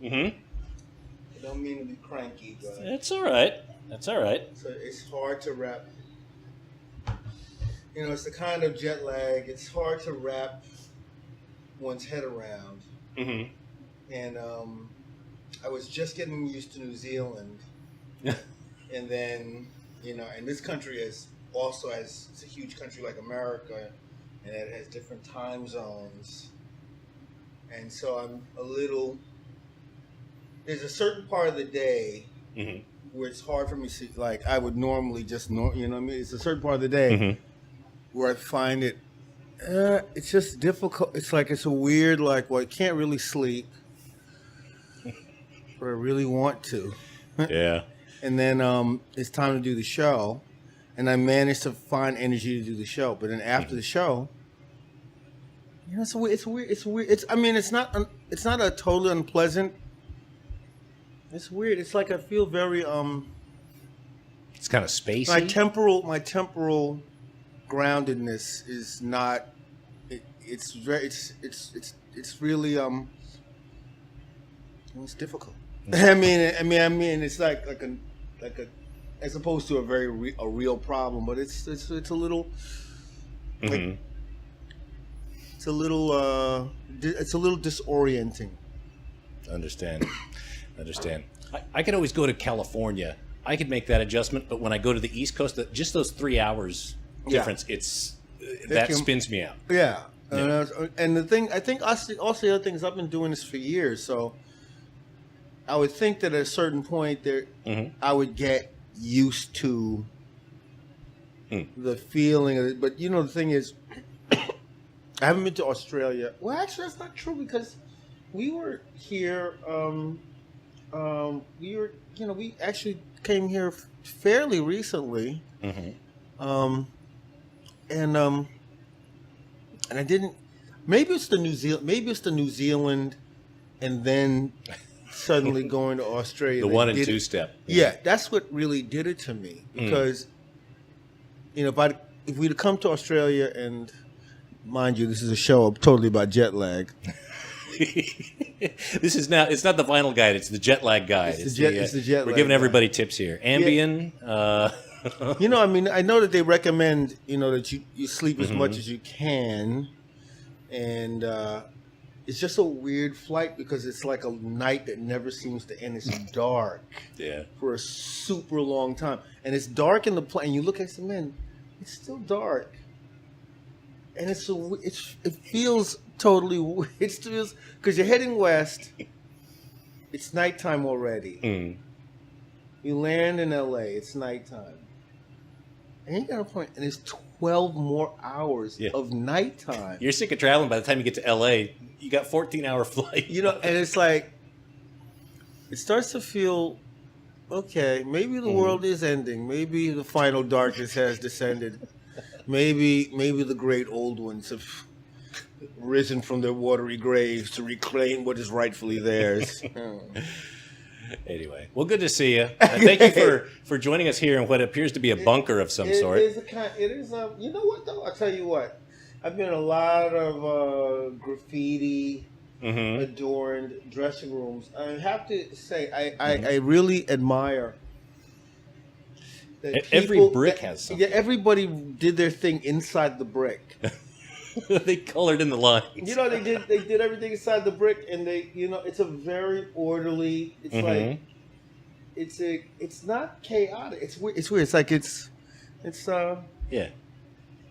Mm-hmm. I don't mean to be cranky, but It's all right. That's all right. so it's hard to wrap. It's the kind of jet lag. It's hard to wrap one's head around. Mm-hmm. And I was just getting used to New Zealand, and then and this country it's a huge country like America, and it has different time zones, and so I'm a little. There's a certain part of the day Mm-hmm. where it's hard for me to see, like I would normally just what I mean. It's a certain part of the day Mm-hmm. where I find it. It's just difficult. It's like it's a weird I can't really sleep, but I really want to. Yeah. And then it's time to do the show, and I managed to find energy to do the show. But then after the show, it's weird. It's weird. It's not a totally unpleasant. It's weird. It's like I feel very It's kind of spacey. my temporal groundedness is not. It's very. It's really it's difficult. I mean, it's like a, as opposed to a real problem, but it's a little, Mm-hmm. it's a little disorienting. Understand. I could always go to California. I could make that adjustment, but when I go to the East Coast, just those 3 hours difference, that spins me out. Yeah. Yeah. And the thing, I think also the other thing is I've been doing this for years, so I would think that at a certain point there, Mm-hmm. I would get used to the feeling of it. But the thing is, I haven't been to Australia. Well, actually, that's not true because we were here. We actually came here fairly recently, Mm-hmm. and I didn't. Maybe it's the New Zealand, and then suddenly going to Australia. The that 1 and did 2 it. step. Yeah, that's what really did it to me because, if we'd come to Australia and, mind you, this is a show totally about jet lag. This is now. It's not the vinyl guide. It's the jet lag guide. It's the jet We're lag giving guide. everybody tips here. Ambien. I know that they recommend, that you sleep as much as you can, and it's just a weird flight because it's like a night that never seems to end. It's dark Yeah. for a super long time, and it's dark in the plane. And you look at it, man, it's still dark, and it feels totally. It feels because you're heading west. It's nighttime already. Mm. You land in LA. It's nighttime. And you got a point, and it's 12 more hours of nighttime. You're sick of traveling. By the time you get to LA, you got 14-hour flight. And it's like it starts to feel okay. Maybe the world is ending. Maybe the final darkness has descended. Maybe the great old ones have risen from their watery graves to reclaim what is rightfully theirs. Anyway, well, good to see you. Thank you for joining us here in what appears to be a bunker of some sort. It is you know what though? I'll tell you what. I've been in a lot of graffiti adorned dressing rooms. I have to say, I really admire that every brick has something. Yeah, everybody did their thing inside the brick. They colored in the lines. They did everything inside the brick, and it's a very orderly. It's like it's not chaotic. It's weird. It's like it's yeah.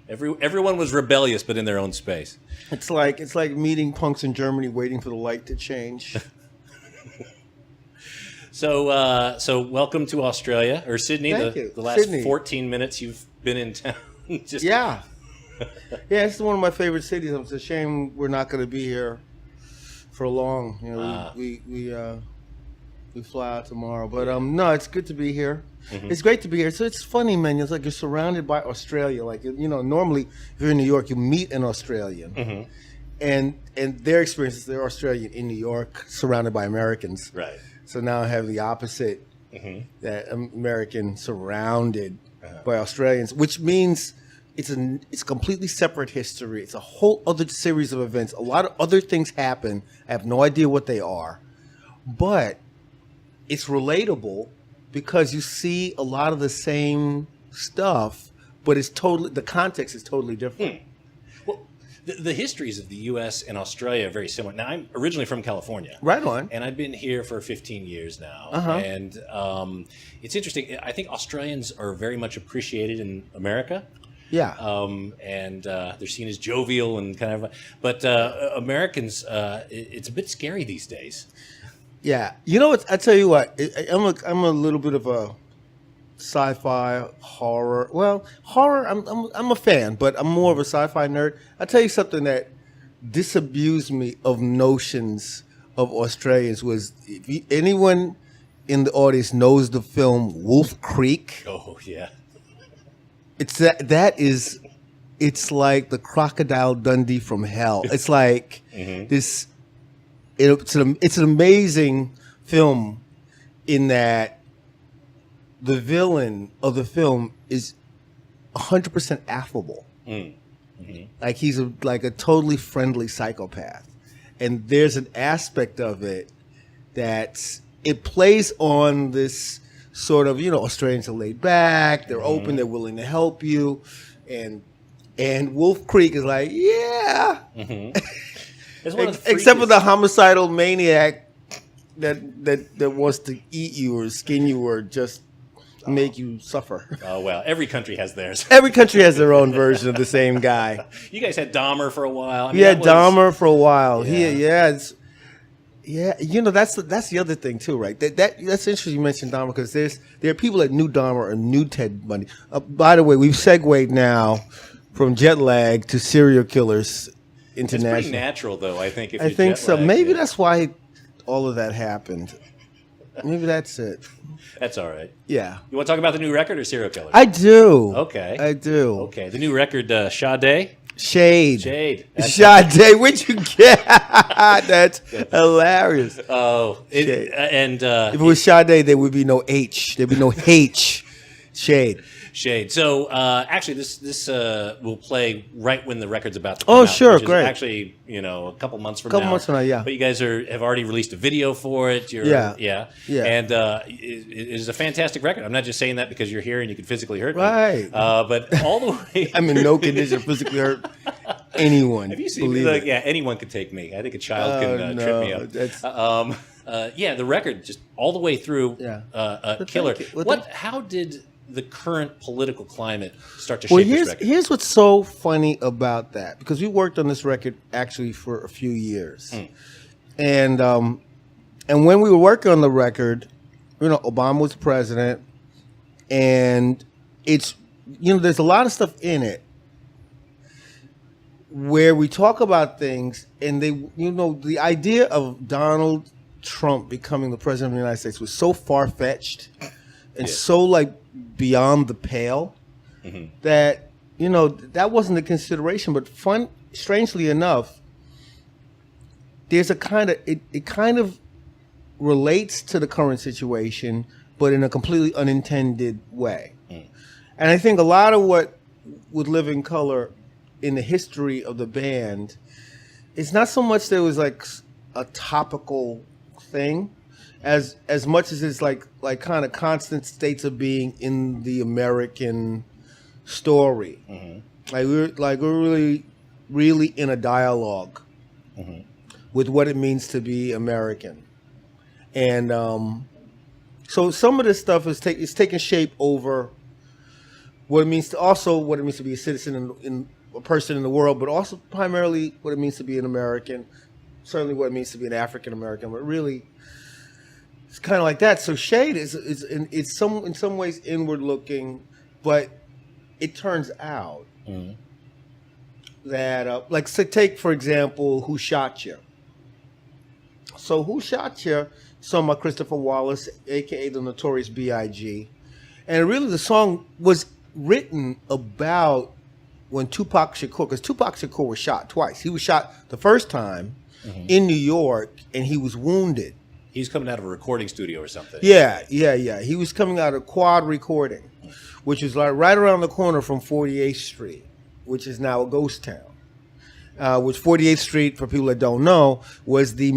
Everyone was rebellious, but in their own space. It's like meeting punks in Germany, waiting for the light to change. So welcome to Australia or Sydney. Thank you. The last Sydney. 14 minutes you've been in town. Yeah. Yeah, it's one of my favorite cities. It's a shame we're not going to be here for long. We fly out tomorrow, but no, it's good to be here. Mm-hmm. It's great to be here. So it's funny, man. It's like you're surrounded by Australia. Like normally if you're in New York, you meet an Australian, and their experiences, they're Australian in New York, surrounded by Americans. Right. So now I have the opposite, that American surrounded by Australians, which means it's a completely separate history. It's a whole other series of events. A lot of other things happen. I have no idea what they are, but it's relatable because you see a lot of the same stuff, but the context is totally different. Well, the histories of the U.S. and Australia are very similar. Now, I'm originally from California. Right on. And I've been here for 15 years now. And it's interesting. I think Australians are very much appreciated in America. Yeah. And they're seen as jovial and kind of... But Americans, it's a bit scary these days. Yeah. You know what? I tell you what. I'm a little bit of a sci-fi horror. Well, horror. I'm a fan, but I'm more of a sci-fi nerd. I tell you something that disabused me of notions of Australians was anyone in the audience knows the film Wolf Creek. Oh yeah, it's it's like the Crocodile Dundee from hell. It's like this. It's an amazing film in that the villain of the film is 100% affable. Like he's a totally friendly psychopath. And there's an aspect of it that it plays on this sort of, Australians are laid back, they're open, they're willing to help you. And Wolf Creek is like, yeah. Except for the homicidal maniac that wants to eat you or skin you or just make you suffer. Oh, well, every country has theirs. Every country has their own version of the same guy. You guys had Dahmer for a while. Dahmer for a while. Yeah. That's the other thing too, right? That's interesting you mentioned Dahmer because there are people that knew Dahmer or knew Ted Bundy. By the way, we've segued now from jet lag to serial killers international. It's pretty natural, though, I think. I think so. Maybe that's why all of that happened. Maybe that's it. That's all right. Yeah. You want to talk about the new record or serial killers? I do. Okay. I do. Okay. The new record, Sade? Shade. Sade. Sade. Where'd you get? That's hilarious. Oh. If it was Sade, there would be no H. There'd be no H. Shade. Shade. So actually, this will play right when the record's about to come out. Oh, sure, which is great. Actually, a couple months from now. Yeah. But you guys have already released a video for it. Yeah. And it is a fantastic record. I'm not just saying that because you're here and you can physically hurt me. Right. But all the way. I'm in no condition to physically hurt anyone. Have you seen me? Yeah, anyone could take me. I think a child can trip me up. The record just all the way through. Killer. How did the current political climate start to shape this record? Here's what's so funny about that, because we worked on this record actually for a few years, and when we were working on the record, Obama was president, and it's there's a lot of stuff in it where we talk about things, and the idea of Donald Trump becoming the president of the United States was so far-fetched and so beyond the pale that that wasn't a consideration. But strangely enough, there's a kind of it kind of relates to the current situation, but in a completely unintended way. And I think a lot of what with Living Color in the history of the band, it's not so much there was a topical thing, as much as it's like kind of constant states of being in the American story. We're really in a dialogue with what it means to be American, and so some of this stuff is taking shape over what it means to be a citizen in a person in the world, but also primarily what it means to be an American. Certainly, what it means to be an African American, but really. It's kind of like that. So Shade is in some ways inward looking, but it turns out that take for example Who Shot You. So Who Shot You, sung by Christopher Wallace, aka the Notorious B.I.G., and really the song was written about when Tupac Shakur, because Tupac Shakur was shot twice. He was shot the first time in New York, and he was wounded. He was coming out of a recording studio or something. Yeah. He was coming out of Quad Recording, which is right around the corner from 48th Street, which is now a ghost town. which 48th Street, for people that don't know, was the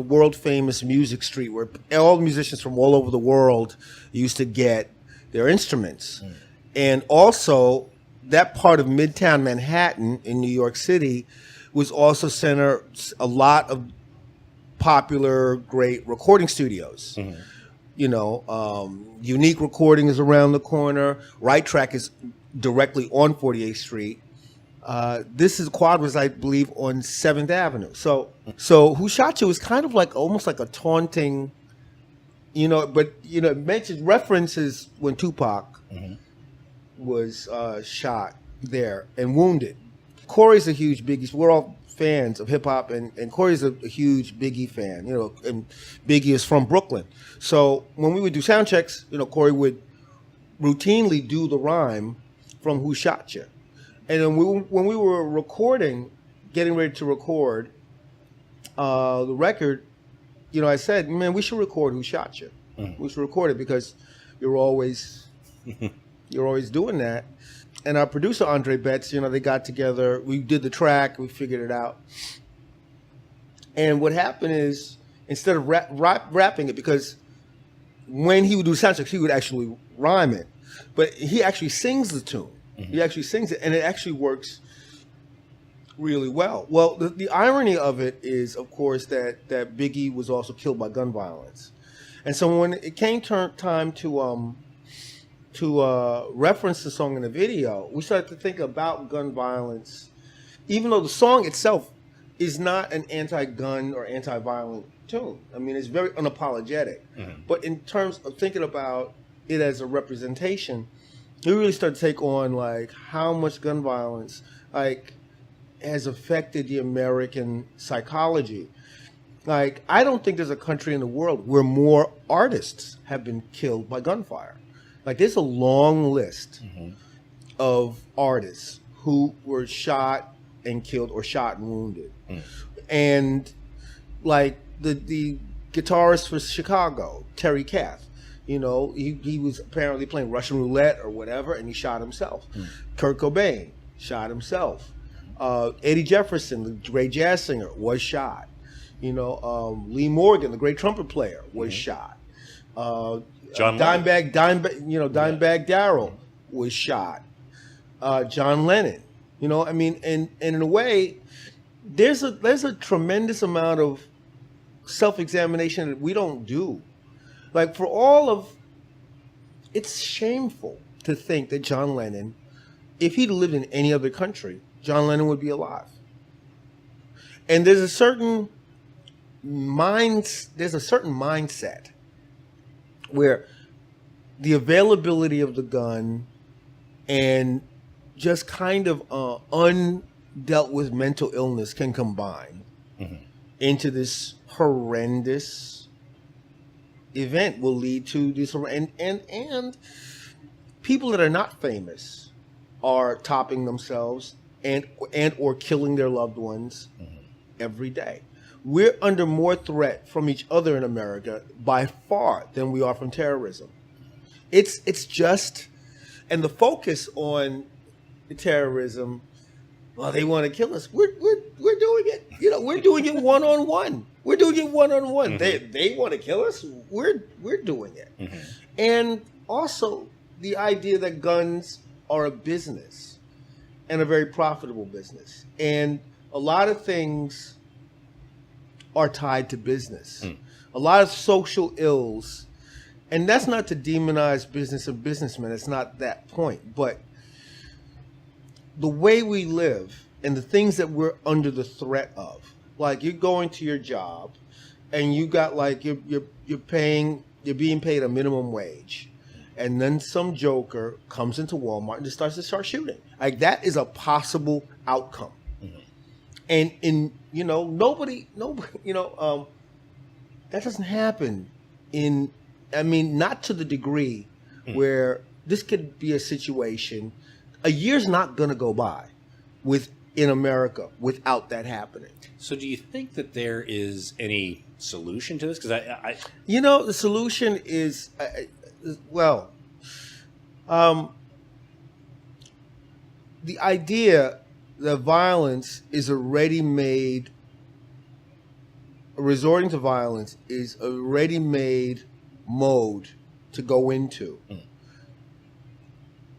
world famous music street where all musicians from all over the world used to get their instruments. And also, that part of Midtown Manhattan in New York City was also center a lot of popular, great recording studios. You know, Unique Recording is around the corner. Right Track is directly on 48th Street. Quad was, I believe, on 7th Avenue. So Who Shot You is kind of like almost like a taunting, you know, but, you know, it references when Tupac was shot there and wounded. Corey's a huge Biggie. We're all fans of hip hop, and Corey's a huge Biggie fan, you know, and Biggie is from Brooklyn. So when we would do sound checks, you know, Corey would routinely do the rhyme from Who Shot You. And then when we were recording, getting ready to record the record, you know, I said, man, we should record Who Shot You. We should record it because you're always doing that. And our producer, Andre Betts, you know, they got together. We did the track. We figured it out. And what happened is, instead of rapping it, because when he would do sound checks, he would actually rhyme it. But he actually sings the tune. He actually sings it, and it actually works really well. Well, the irony of it is, of course, that Biggie was also killed by gun violence. And so when it came time to reference the song in the video, we started to think about gun violence, even though the song itself is not an anti-gun or anti-violent tune. I mean, it's very unapologetic. But in terms of thinking about it as a representation, we really started to take on like how much gun violence like has affected the American psychology. Like, I don't think there's a country in the world where more artists have been killed by gunfire. Like, there's a long list of artists who were shot and killed or shot and wounded. And like the guitarist for Chicago, Terry Kath, you know, he was apparently playing Russian roulette or whatever, and he shot himself. Kurt Cobain shot himself. Eddie Jefferson, the great jazz singer, was shot. You know, Lee Morgan, the great trumpet player, was shot. Dimebag Darrell was shot. John Lennon, you know, I mean, and in a way, there's a tremendous amount of self-examination that we don't do. Like, for all of, it's shameful to think that John Lennon, if he'd lived in any other country, John Lennon would be alive. And there's a certain mindset where the availability of the gun and just kind of undealt with mental illness can combine into this horrendous event, will lead to this, and people that are not famous are topping themselves and or killing their loved ones every day. We're under more threat from each other in America by far than we are from terrorism. It's just, and the focus on the terrorism, well, they want to kill us. We're doing it. You know, we're doing it one-on-one. We're doing it one-on-one. They want to kill us. We're doing it. And also the idea that guns are a business and a very profitable business. And a lot of things are tied to business. A lot of social ills, and that's not to demonize business and businessmen. It's not that point. But the way we live and the things that we're under the threat of, like you're going to your job and you got like you're being paid a minimum wage, and then some joker comes into Walmart and just starts shooting. Like, that is a possible outcome. And nobody, that doesn't happen not to the degree where this could be a situation. A year's not going to go by in America without that happening. So do you think that there is any solution to this? Because the solution is, the idea that violence is a ready-made, resorting to violence is a ready-made mode to go into.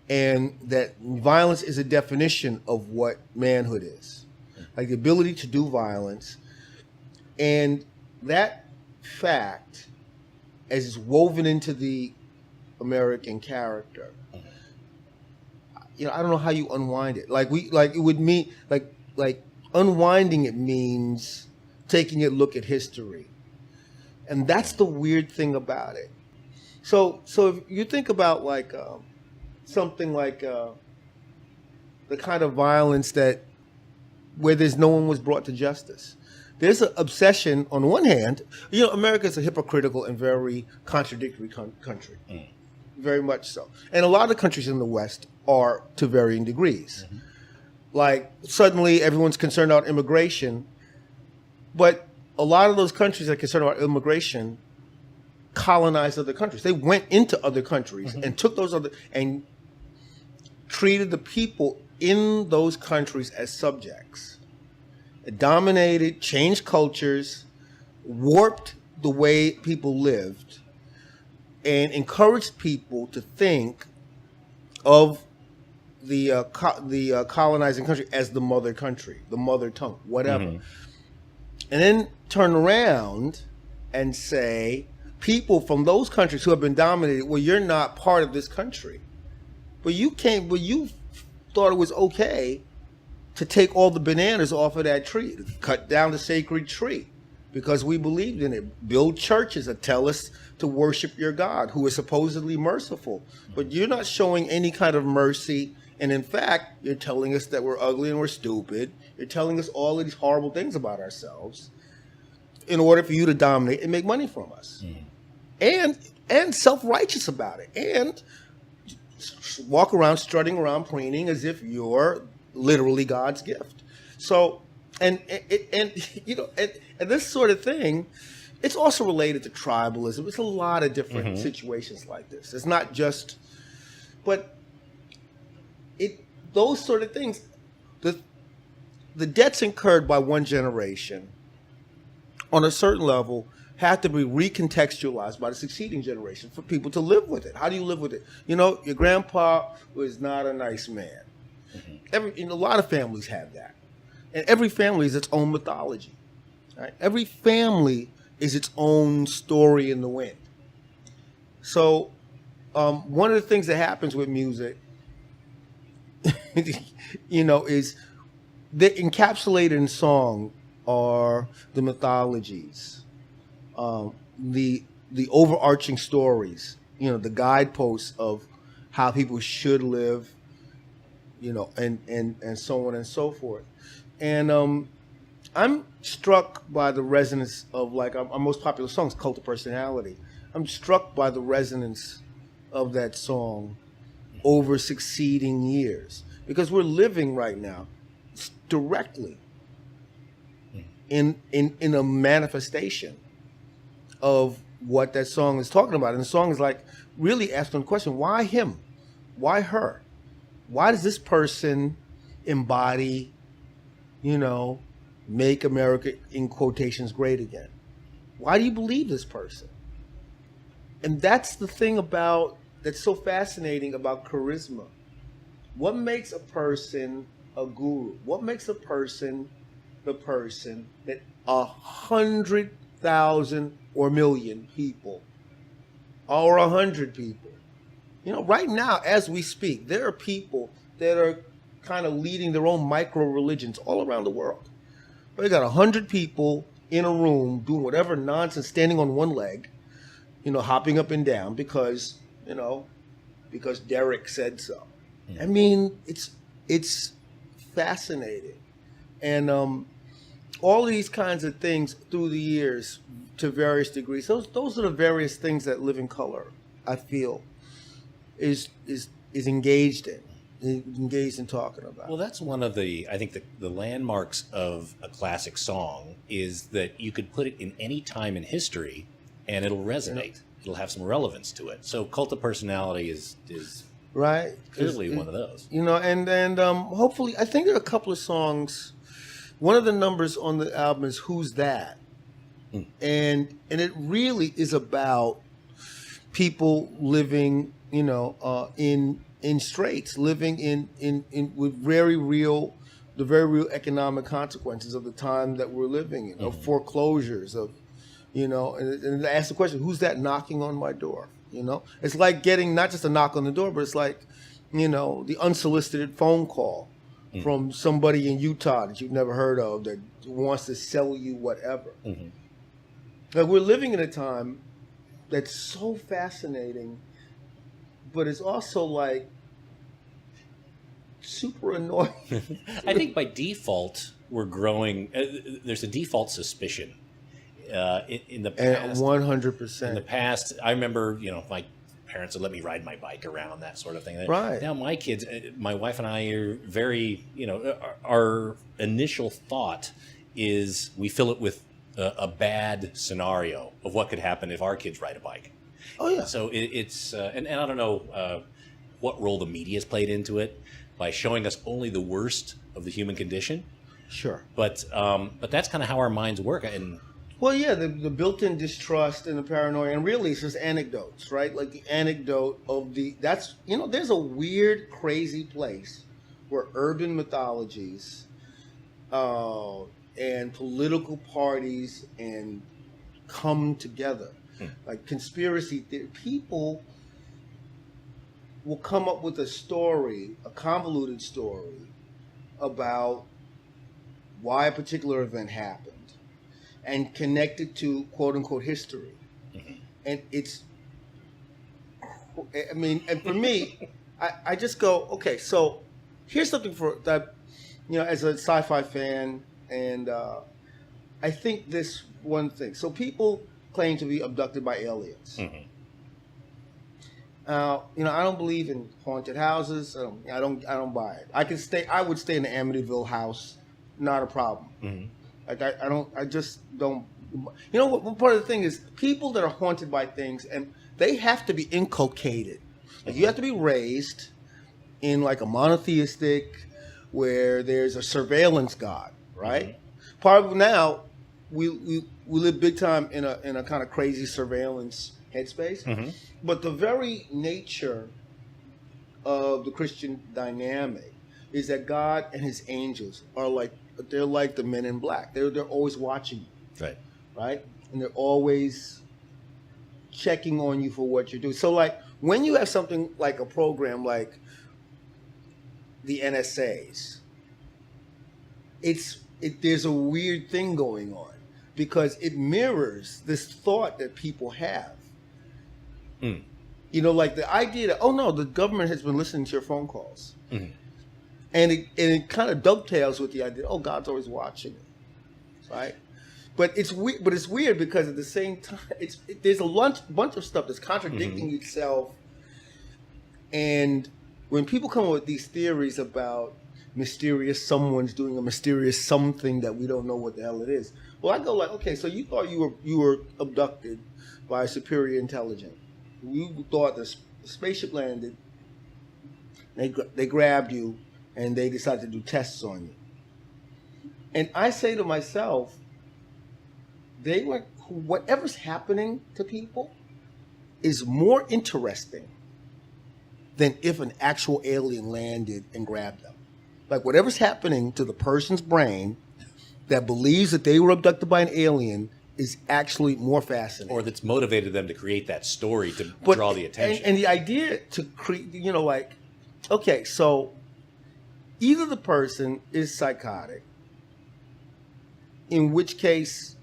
And that violence is a definition of what manhood is. Like the ability to do violence. And that fact, as it's woven into the American character, I don't know how you unwind it. It would mean like unwinding it means taking a look at history. And that's the weird thing about it. So if you think about something like the kind of violence where there's no one was brought to justice. There's an obsession on one hand. America is a hypocritical and very contradictory country. Very much so. And a lot of countries in the West are to varying degrees. Like suddenly everyone's concerned about immigration, but a lot of those countries that are concerned about immigration colonized other countries. They went into other countries and took those and treated the people in those countries as subjects. It dominated, changed cultures, warped the way people lived, and encouraged people to think of the colonizing country as the mother country, the mother tongue, whatever. And then turn around and say, people from those countries who have been dominated, well, you're not part of this country. But you thought it was okay to take all the bananas off of that tree, cut down the sacred tree, because we believed in it. Build churches that tell us to worship your God, who is supposedly merciful. But you're not showing any kind of mercy. And in fact, you're telling us that we're ugly and we're stupid. You're telling us all of these horrible things about ourselves in order for you to dominate and make money from us. And self-righteous about it. And walk around strutting around preening as if you're literally God's gift. So and this sort of thing, it's also related to tribalism. It's a lot of different situations like this. It's not just, but those sort of things, the debts incurred by one generation on a certain level have to be recontextualized by the succeeding generation for people to live with it. How do you live with it? Your grandpa was not a nice man. A lot of families have that. And every family is its own mythology. Right? Every family is its own story in the wind. So one of the things that happens with music, is that encapsulated in song are the mythologies, the overarching stories, the guideposts of how people should live, and so on and so forth. And I'm struck by the resonance of our most popular song is Cult of Personality. I'm struck by the resonance of that song over succeeding years, because we're living right now directly in a manifestation of what that song is talking about. And the song is really asking the question, why him? Why her? Why does this person embody, make America, in quotations, great again? Why do you believe this person? And that's the thing that's so fascinating about charisma. What makes a person a guru? What makes a person the person that 100,000 or million people, or 100 people, right now as we speak, there are people that are kind of leading their own micro religions all around the world. They got 100 people in a room doing whatever nonsense, standing on one leg, hopping up and down because Derek said so. I mean, it's fascinating. And all these kinds of things through the years to various degrees, those are the various things that Living Color, I feel, is engaged in talking about. Well, that's one of the landmarks of a classic song is that you could put it in any time in history and it'll resonate. It'll have some relevance to it. So Cult of Personality is right? Clearly one of those. You know, and hopefully, I think there are a couple of songs. One of the numbers on the album is "Who's That," and it really is about people living, you know, in straits, living in with the very real economic consequences of the time that we're living in, of foreclosures, of, you know, and ask the question, who's that knocking on my door? You know, it's like getting not just a knock on the door, but it's like, you know, the unsolicited phone call from somebody in Utah that you've never heard of that wants to sell you whatever. Like, we're living in a time that's so fascinating, but it's also like super annoying. I think by default we're growing. There's a default suspicion in the past. 100%. In the past, I remember, you know, my parents would let me ride my bike around, that sort of thing. Right. Now my kids, my wife and I are very, you know, our initial thought is we fill it with a bad scenario of what could happen if our kids ride a bike. Oh yeah. So it's and I don't know what role the media's played into it by showing us only the worst of the human condition. Sure. But that's kind of how our minds work. And well, yeah, the built-in distrust and the paranoia, and really it's just anecdotes, right? Like the anecdote of that's, you know, there's a weird, crazy place where urban mythologies and political parties and come together. Like conspiracy theory, people will come up with a story, a convoluted story about why a particular event happened and connect it to quote unquote history. And it's, I mean, and for me, I just go, okay, so here's something for that, you know, as a sci-fi fan, and I think this one thing. So people claim to be abducted by aliens. You know, I don't believe in haunted houses. I don't buy it. I would stay in the Amityville house, not a problem. Like I just don't. You know what? Part of the thing is people that are haunted by things, and they have to be inculcated. Like you have to be raised in like a monotheistic, where there's a surveillance god, right? Part of now, we live big time in a kind of crazy surveillance headspace. But the very nature of the Christian dynamic is that God and his angels are like, they're like the men in black. They're always watching you. Right? And they're always checking on you for what you're doing. So like when you have something like a program like the NSA's, there's a weird thing going on because it mirrors this thought that people have. You know, like the idea that, oh no, the government has been listening to your phone calls. And it kind of dovetails with the idea, oh, God's always watching, right? But it's weird because at the same time, there's a bunch of stuff that's contradicting itself. And when people come up with these theories about someone's doing a mysterious something that we don't know what the hell it is, well, I go like, okay, so you thought you were abducted by a superior intelligence. You thought the spaceship landed. They grabbed you, and they decided to do tests on you. And I say to myself, whatever's happening to people is more interesting than if an actual alien landed and grabbed them. Like whatever's happening to the person's brain that believes that they were abducted by an alien is actually more fascinating. Or that's motivated them to create that story to draw the attention. And the idea to create, you know, like, okay, so either the person is psychotic, in which case,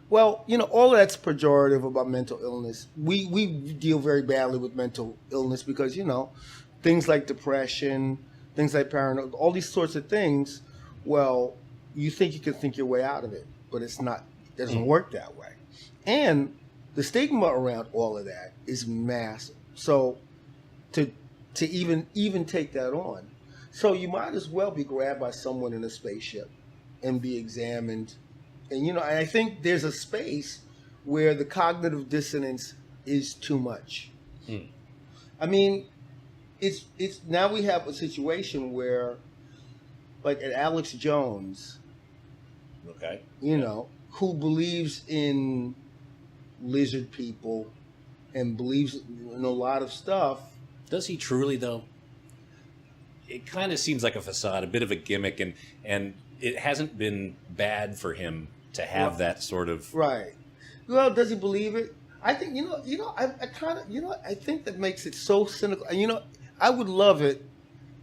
well, you know, all of that's pejorative about mental illness. We deal very badly with mental illness because, you know, things like depression, things like paranoia, all these sorts of things, well, you think you can think your way out of it, but it's not. It doesn't work that way. And the stigma around all of that is massive. So to even take that on, so you might as well be grabbed by someone in a spaceship and be examined. And, you know, I think there's a space where the cognitive dissonance is too much. I mean, it's now we have a situation where, like, at Alex Jones, Okay. Who believes in lizard people and believes in a lot of stuff. Does he truly, though? It kind of seems like a facade, a bit of a gimmick, and it hasn't been bad for him to have that sort of... Right. Well, does he believe it? I think, I kind of, I think that makes it so cynical. And, I would love it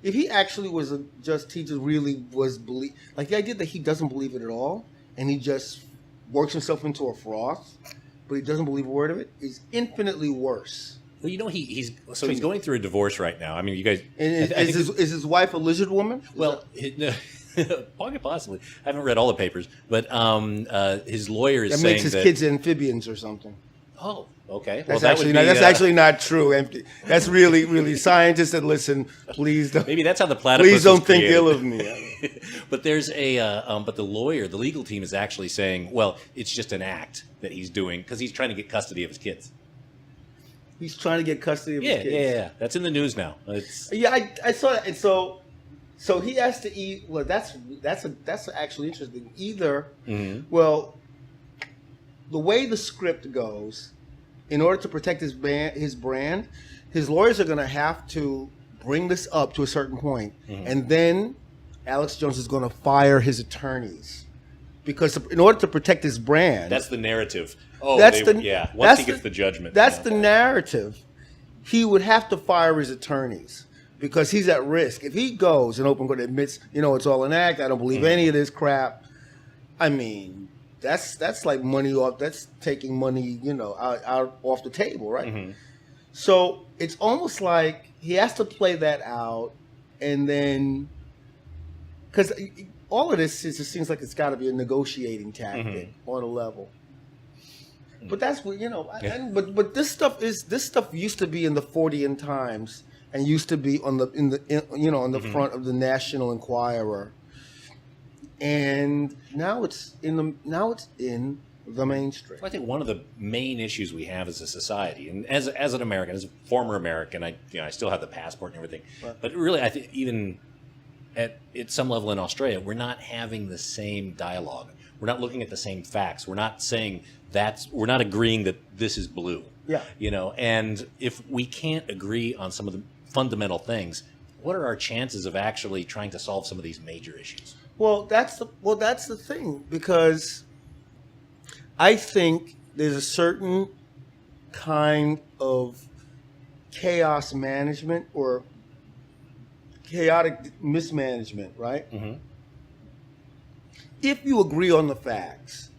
if he actually was he just really was like the idea that he doesn't believe it at all, and he just works himself into a froth, but he doesn't believe a word of it, is infinitely worse. Well, he's going through a divorce right now. I mean, you guys... And is his wife a lizard woman? Well, possibly. I haven't read all the papers, but his lawyer is saying that... makes his kids amphibians or something. Oh, okay. That's actually not true. That's really, really scientists that listen. Please don't. Maybe that's how the platypus. Please don't think ill of me. But there's but the lawyer, the legal team is actually saying, well, it's just an act that he's doing because he's trying to get custody of his kids. He's trying to get custody of his kids. Yeah. That's in the news now. I saw that, and so he has to eat. Well, that's actually interesting. Either, well, the way the script goes, in order to protect his brand, his lawyers are going to have to bring this up to a certain point, and then Alex Jones is going to fire his attorneys because in order to protect his brand, that's the narrative. Oh, once he gets the judgment, that's the narrative. He would have to fire his attorneys because he's at risk if he goes and open court admits, it's all an act. I don't believe any of this crap. I mean, that's like money off. That's taking money, out off the table, right? So it's almost like he has to play that out, and then because all of this just seems like it's got to be a negotiating tactic on a level. But that's what but this stuff used to be in the Fortean Times and used to be on the front of the National Enquirer. And now it's in the mainstream. Well, I think one of the main issues we have as a society, and as an American, as a former American, I still have the passport and everything. Right. But really, I think even at some level in Australia, we're not having the same dialogue. We're not looking at the same facts. We're not saying we're not agreeing that this is blue. Yeah. And if we can't agree on some of the fundamental things, what are our chances of actually trying to solve some of these major issues? Well, that's the thing, because I think there's a certain kind of chaos management or chaotic mismanagement, right? If you agree on the facts,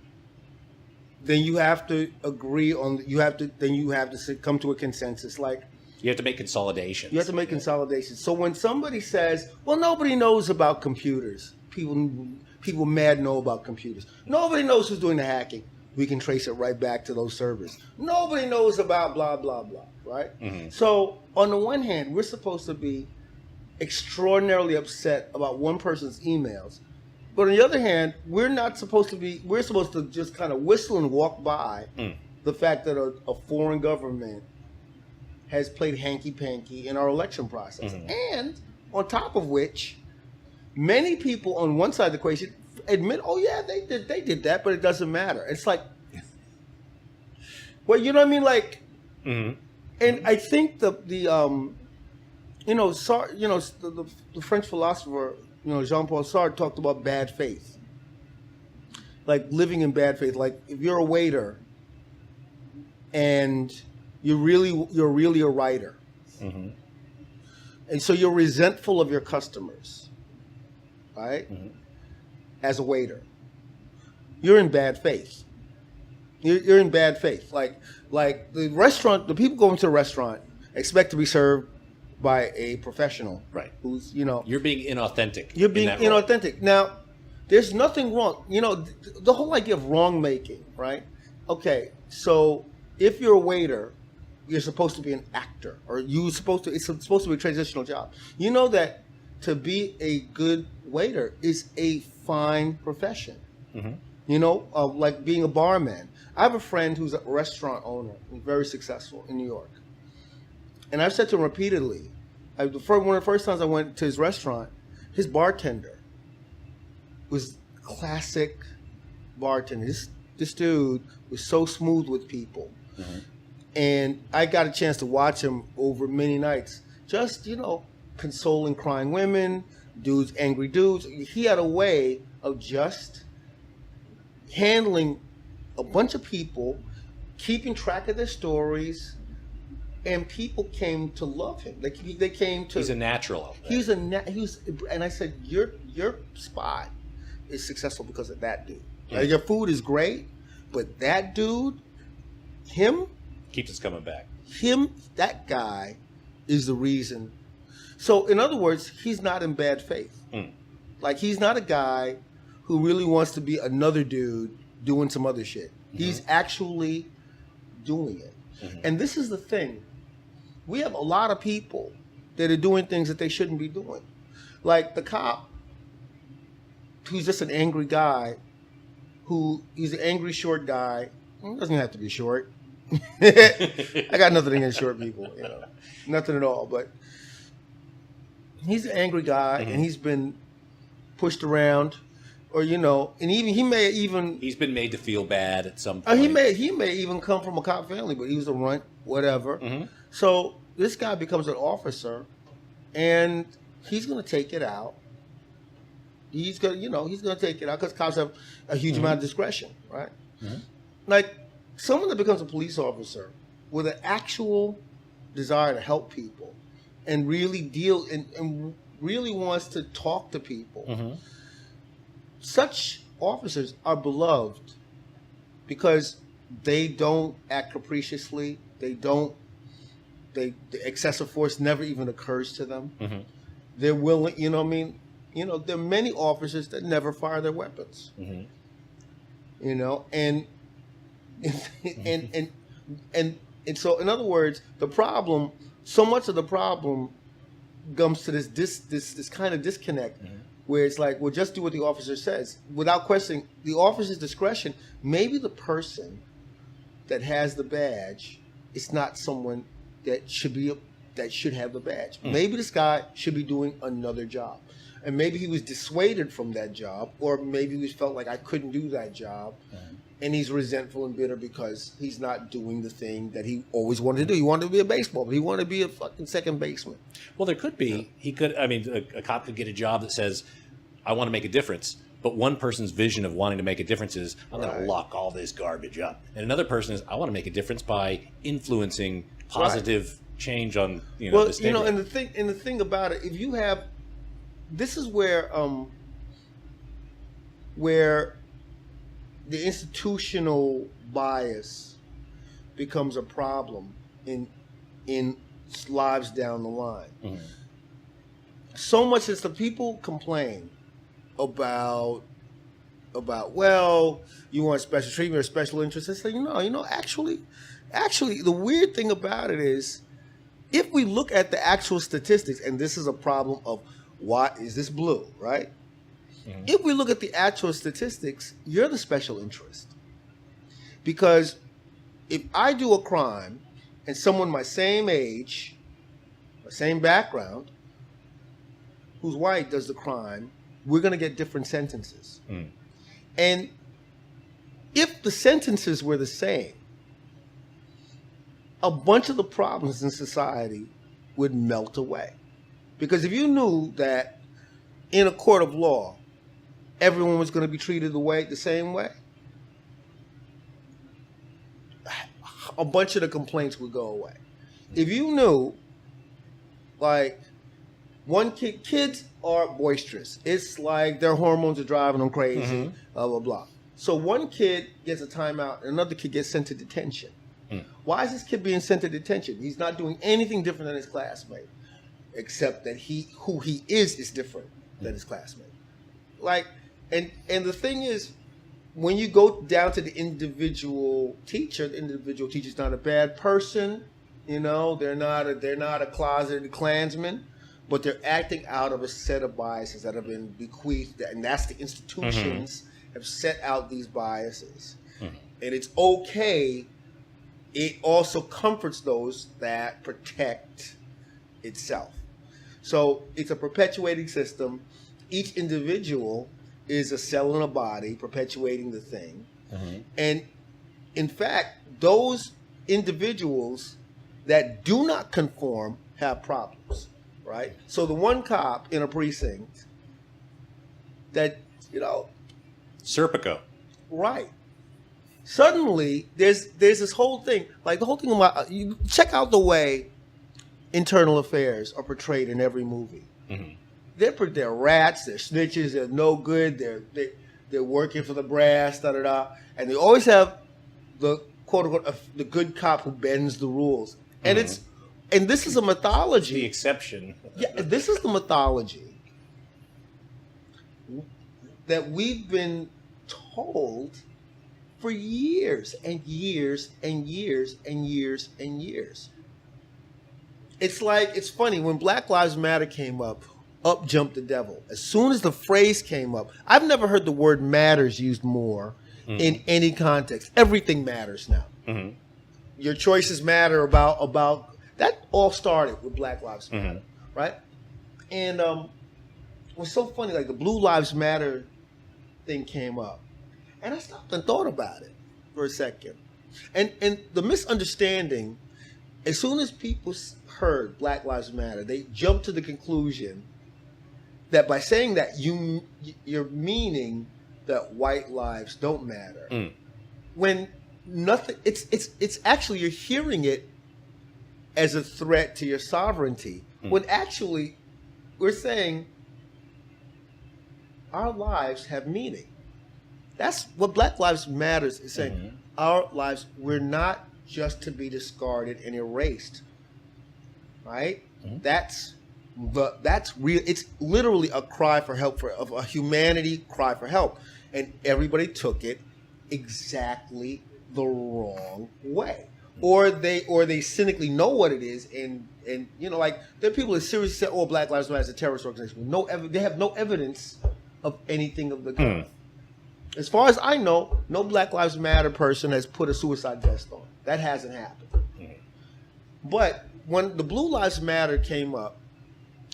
then you have to agree on. You have to come to a consensus. Like you have to make consolidations. You have to make consolidations. So when somebody says, "Well, nobody knows about computers," people mad know about computers. Nobody knows who's doing the hacking. We can trace it right back to those servers. Nobody knows about blah blah blah. Right. So on the one hand, we're supposed to be extraordinarily upset about one person's emails. But on the other hand, we're supposed to just kind of whistle and walk by the fact that a foreign government has played hanky-panky in our election process. And on top of which, many people on one side of the equation admit, oh yeah, they did that, but it doesn't matter. It's like, well, you know what I mean? Like, and I think the French philosopher, Jean-Paul Sartre talked about bad faith, like living in bad faith. Like if you're a waiter and you're really a writer, and so you're resentful of your customers, right? As a waiter, you're in bad faith. You're in bad faith. Like the people going to the restaurant expect to be served by a professional, right? Who's you're being inauthentic. You're being inauthentic. Now, there's nothing wrong. The whole idea of wrong making, right? Okay, so if you're a waiter, you're supposed to be an actor, or it's supposed to be a transitional job. You know that to be a good waiter is a fine profession. Like being a barman. I have a friend who's a restaurant owner, who's very successful in New York. And I've said to him repeatedly, One of the first times I went to his restaurant, his bartender was classic bartender. This dude was so smooth with people. Mm-hmm. And I got a chance to watch him over many nights. Just, consoling crying women, angry dudes. He had a way of just handling a bunch of people, keeping track of their stories, and people came to love him. They came to. He's a natural. And I said, your spot is successful because of that dude. Yeah. Your food is great, but that dude, him, keeps us coming back. That guy, is the reason. So, in other words, he's not in bad faith. Like, he's not a guy who really wants to be another dude doing some other shit. Mm-hmm. He's actually doing it. Mm-hmm. And this is the thing. We have a lot of people that are doing things that they shouldn't be doing. Like the cop, who's just an angry guy, he's an angry short guy. He doesn't have to be short. I got nothing against short people, nothing at all. But he's an angry guy, mm-hmm. and he's been pushed around, or and even he's been made to feel bad at some point. He may even come from a cop family, but he was a runt, whatever. Mm-hmm. So this guy becomes an officer, and he's going to take it out. He's going to take it out because cops have a huge mm-hmm. amount of discretion, right? Mm-hmm. Like someone that becomes a police officer with an actual desire to help people and really deal and really wants to talk to people. Mm-hmm. Such officers are beloved because they don't act capriciously. The excessive force never even occurs to them. Mm-hmm. They're willing, there are many officers that never fire their weapons. Mm-hmm. And so in other words, so much of the problem comes to this kind of disconnect, mm-hmm. where it's like, well, just do what the officer says without questioning the officer's discretion. Maybe the person that has the badge is not someone that should have the badge. Mm-hmm. Maybe this guy should be doing another job, and maybe he was dissuaded from that job, or maybe he felt like I couldn't do that job. Mm-hmm. And he's resentful and bitter because he's not doing the thing that he always wanted to do. He wanted to be a baseball, but he wanted to be a fucking second baseman. Well, there could be. A cop could get a job that says, I want to make a difference. But one person's vision of wanting to make a difference is, I'm going to lock all this garbage up. And another person is, I want to make a difference by influencing positive change on, this neighborhood. And the thing about it, if you have, this is where the institutional bias becomes a problem in lives down the line. Mm-hmm. So much as the people complain about well, you want special treatment or special interest. I say, actually, the weird thing about it is, if we look at the actual statistics, and this is a problem of why is this blue, right? Mm-hmm. If we look at the actual statistics, you're the special interest. Because if I do a crime and someone my same age, my same background, who's white does the crime, we're going to get different sentences. Mm. And if the sentences were the same, a bunch of the problems in society would melt away. Because if you knew that in a court of law, everyone was going to be treated the same way, a bunch of the complaints would go away. If you knew, like, kids are boisterous. It's like their hormones are driving them crazy, mm-hmm. blah, blah, blah. So one kid gets a timeout and another kid gets sent to detention. Mm. Why is this kid being sent to detention? He's not doing anything different than his classmate, except that who he is different than his classmate. Like, and the thing is, when you go down to the individual teacher's not a bad person. They're not a closeted Klansman, but they're acting out of a set of biases that have been bequeathed, and that's the institutions mm-hmm. have set out these biases. Mm-hmm. And it's okay. It also comforts those that protect itself. So it's a perpetuating system. Each individual is a cell in a body perpetuating the thing. Mm-hmm. And in fact, those individuals that do not conform have problems, right? So the one cop in a precinct that, Serpico. Right. Suddenly, there's this whole thing, like the whole thing about, you check out the way internal affairs are portrayed in every movie. Mm-hmm. They're rats, they're snitches, they're no good, they're working for the brass, and they always have the quote unquote the good cop who bends the rules. And mm-hmm. This is a mythology. The exception. Yeah, this is the mythology that we've been told for years and years and years and years and years. It's funny, when Black Lives Matter came up jumped the devil. As soon as the phrase came up, I've never heard the word matters used more mm-hmm. in any context. Everything matters now. Mm-hmm. Your choices matter about that all started with Black Lives Matter, mm-hmm. right? And it was so funny, like the Blue Lives Matter thing came up. And I stopped and thought about it for a second. And the misunderstanding, as soon as people heard Black Lives Matter, they jumped to the conclusion that by saying that you're meaning that white lives don't matter. Mm. When nothing, it's actually, you're hearing it as a threat to your sovereignty. Mm. When actually we're saying our lives have meaning. That's what Black Lives Matter is saying. Mm-hmm. Our lives, we're not just to be discarded and erased, right? Mm-hmm. That's real. It's literally a cry for help, of a humanity cry for help, and everybody took it exactly the wrong way, or they cynically know what it is, and like there are people that seriously say, "Oh, Black Lives Matter is a terrorist organization." They have no evidence of anything of the kind. Mm. As far as I know, no Black Lives Matter person has put a suicide vest on. That hasn't happened. Mm. But when the Blue Lives Matter came up,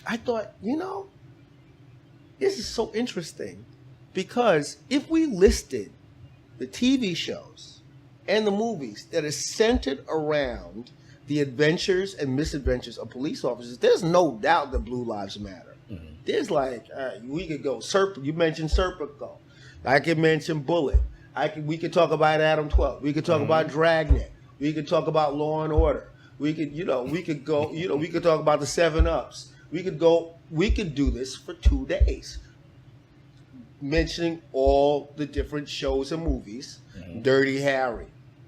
I thought, this is so interesting, because if we listed the TV shows and the movies that are centered around the adventures and misadventures of police officers, there's no doubt that Blue Lives Matter. Mm-hmm. There's we could go you mentioned Serpico. I could mention Bullet. We could talk about Adam 12. We could talk mm-hmm. about Dragnet. We could talk about Law and Order. We could talk about the 7-Ups. We could do this for 2 days, mentioning all the different shows and movies, mm-hmm. Dirty Harry,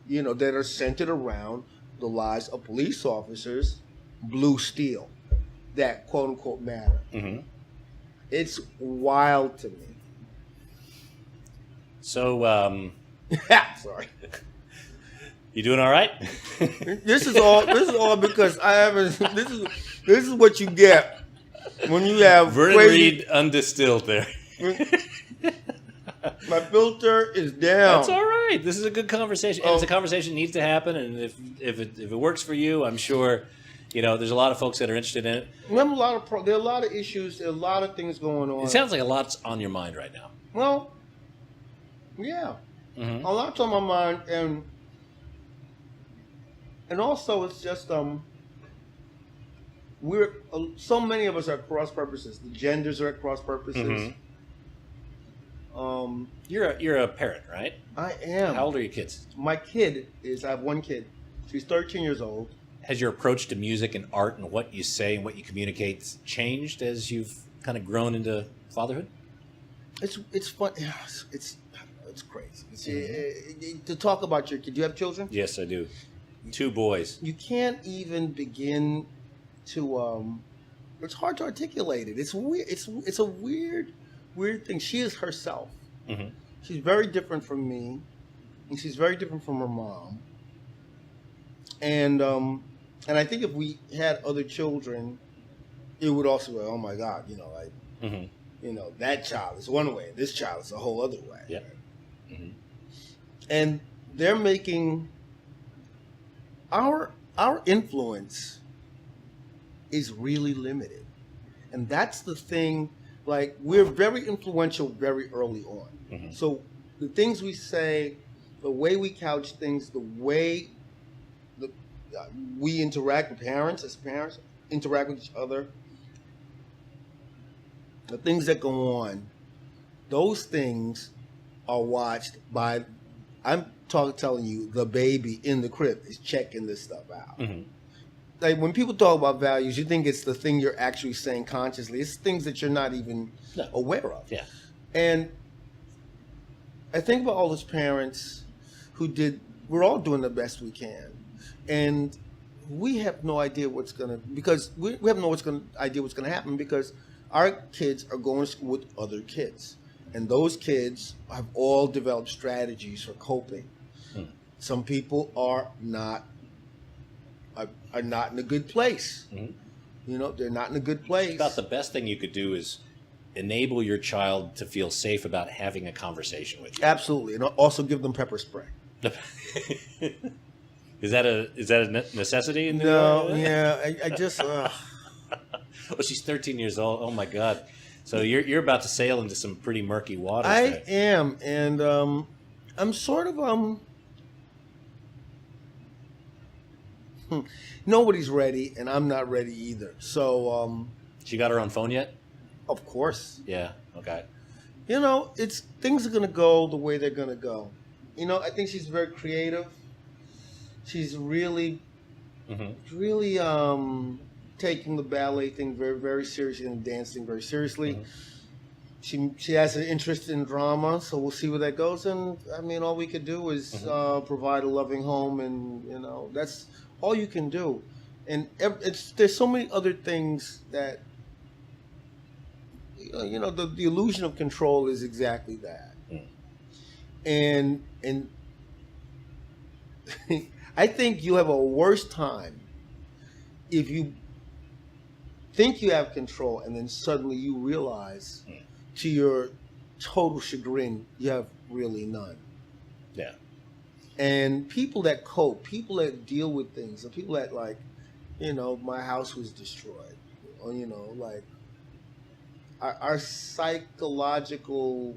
that are centered around the lives of police officers, Blue Steel, that quote unquote matter. Mm-hmm. It's wild to me. So, sorry. You doing all right? This is all because I haven't. This is what you get when you have Vernon Reid undistilled there. My filter is down. That's all right. This is a good conversation. And it's a conversation that needs to happen. And if it works for you, I'm sure. There's a lot of folks that are interested in it. We have there are a lot of issues. There are a lot of things going on. It sounds like a lot's on your mind right now. Well, yeah, mm-hmm. a lot's on my mind, and also it's just we're so many of us are at cross purposes. The genders are at cross purposes. Mm-hmm. You're a parent, right? I am. How old are your kids? My kid I have one kid. She's 13 years old. Has your approach to music and art and what you say and what you communicate changed as you've kind of grown into fatherhood? It's fun. It's crazy. To talk about your kid. Do you have children? Yes, I do. 2 boys. You can't even begin to. It's hard to articulate it. It's weird. It's a weird thing. She is herself. Mm-hmm. She's very different from me, and she's very different from her mom. And I think if we had other children, it would also be, oh my God, mm-hmm. That child is one way, this child is a whole other way. Yeah. Mm-hmm. And they're making our influence is really limited. And that's the thing. Like, we're very influential very early on. Mm-hmm. So the things we say, the way we couch things, the way we interact with parents, as parents, interact with each other, the things that go on, those things are watched by, telling you, the baby in the crib is checking this stuff out. Mm-hmm. Like, when people talk about values, you think it's the thing you're actually saying consciously. It's things that you're not even aware of. Yeah. And I think about all those parents we're all doing the best we can. And we have no idea we have no idea what's going to happen, because our kids are going to school with other kids. And those kids have all developed strategies for coping. Some people are not in a good place. Mm-hmm. They're not in a good place. About the best thing you could do is enable your child to feel safe about having a conversation with you. Absolutely. And also give them pepper spray. Is that a necessity? I just... Oh, she's 13 years old. Oh my God! So you're about to sail into some pretty murky waters. I am, and I'm sort of Nobody's ready, and I'm not ready either. So she got her own phone yet? Of course. Yeah. Okay. Things are gonna go the way they're gonna go. I think she's very creative. She's really, really taking the ballet thing very, very seriously and dancing very seriously. Mm-hmm. She has an interest in drama, so we'll see where that goes. And I mean, all we could do is provide a loving home, and that's all you can do. And there's so many other things that the illusion of control is exactly that. And I think you have a worse time if you think you have control and then suddenly you realize, to your total chagrin, you have really none. Yeah. And people that cope, people that deal with things, and people that, like, my house was destroyed, or like our psychological,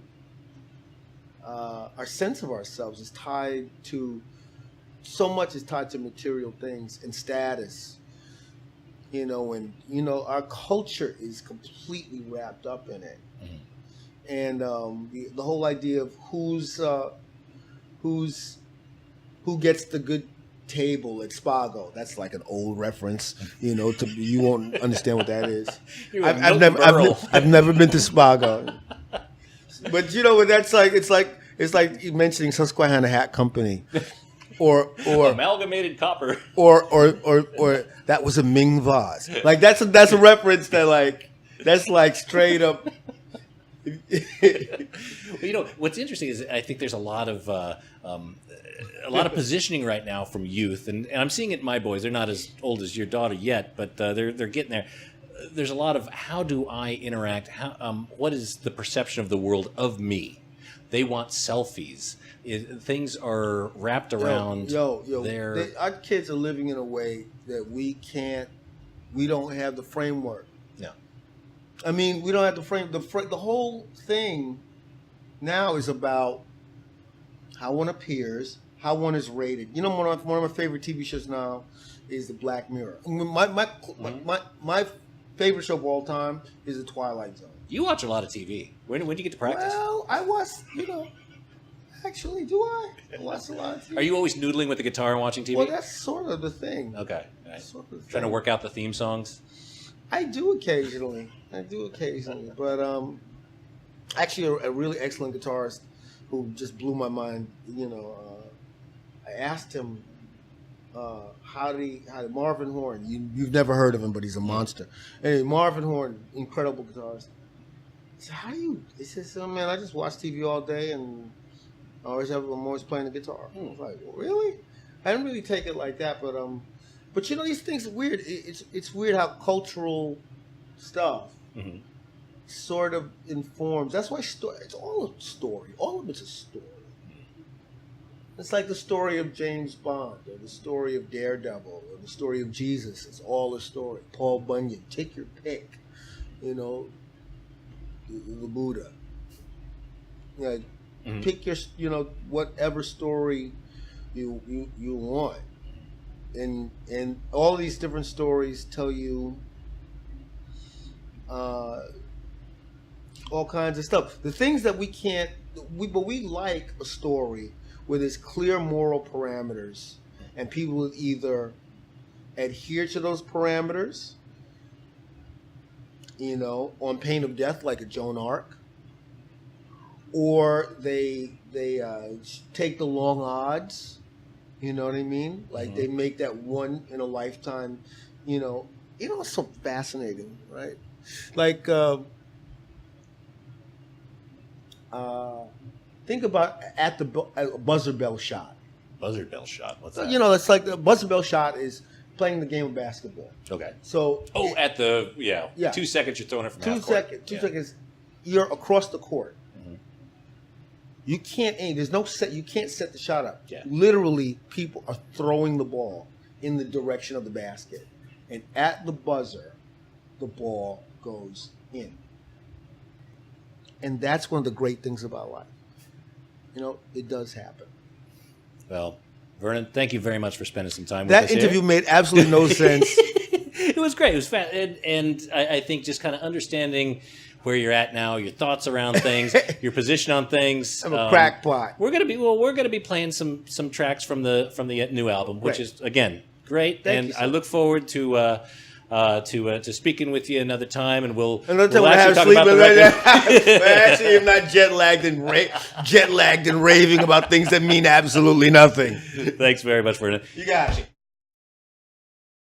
our sense of ourselves is tied to, so much is tied to material things and status, and our culture is completely wrapped up in it. Mm-hmm. And the whole idea of who gets the good table at Spago. That's like an old reference, you won't understand what that is. I've never been to Spago. But that's like, it's like you mentioning Susquehanna Hat Company, or Amalgamated Copper, or that was a Ming vase. Like that's a reference that's like straight up. Well, what's interesting is I think there's a lot of positioning right now from youth, and I'm seeing it in my boys. They're not as old as your daughter yet, but they're getting there. There's a lot of, how do I interact? What is the perception of the world of me? They want selfies. Things are wrapped around. Our kids are living in a way that we don't have the framework. No. I mean, we don't have the frame. The whole thing now is about how one appears, how one is rated. One of my favorite TV shows now is The Black Mirror. My favorite show of all time is The Twilight Zone. You watch a lot of TV. When do you get to practice? Well, I watch, actually, do I? I watch a lot of TV. Are you always noodling with the guitar and watching TV? Well, that's sort of the thing. Okay. Right. Sort of the thing. Trying to work out the theme songs? I do occasionally. But actually, a really excellent guitarist who just blew my mind, I asked him, how did Marvin Horn, you've never heard of him, but he's a monster. Anyway, Marvin Horn, incredible guitarist. I said, he says, oh, man, I just watch TV all day and I'm always playing the guitar. I was like, well, really? I didn't really take it like that, but these things are weird. It's weird how cultural stuff sort of informs. That's why it's all a story. All of it's a story. It's like the story of James Bond, or the story of Daredevil, or the story of Jesus. It's all a story. Paul Bunyan, take your pick. you know, the Buddha. Like, pick your, you know, whatever story you want, and all these different stories tell you all kinds of stuff. The things that we can't, but we like a story where there's clear moral parameters, and people will either adhere to those parameters, you know, on pain of death, like a Joan Arc, or they take the long odds. You know what I mean? Like they make that one in a lifetime. You know it's so fascinating, right? Like think about at the buzzer bell shot. Buzzer bell shot. What's that? You know, it's like the buzzer bell shot is playing the game of basketball. Okay. So at the 2 seconds you're throwing it from half court. 2 seconds, you're across the court. You can't aim. There's no set. You can't set the shot up. Yeah. Literally, people are throwing the ball in the direction of the basket, and at the buzzer, the ball goes in. And that's one of the great things about life. You know, it does happen. Well, Vernon, thank you very much for spending some time with That us interview here. made absolutely no sense. It was great. It was fast, and I think just kind of understanding where you're at now, your thoughts around things, your position on things. I'm a crackpot. We're gonna be playing some tracks from the new album, which is again great. Thank you, I look forward to speaking with you another time, and we'll actually talk about the record. Actually, I'm not jet lagged and raving about things that mean absolutely nothing. Thanks very much, Vernon. You got it.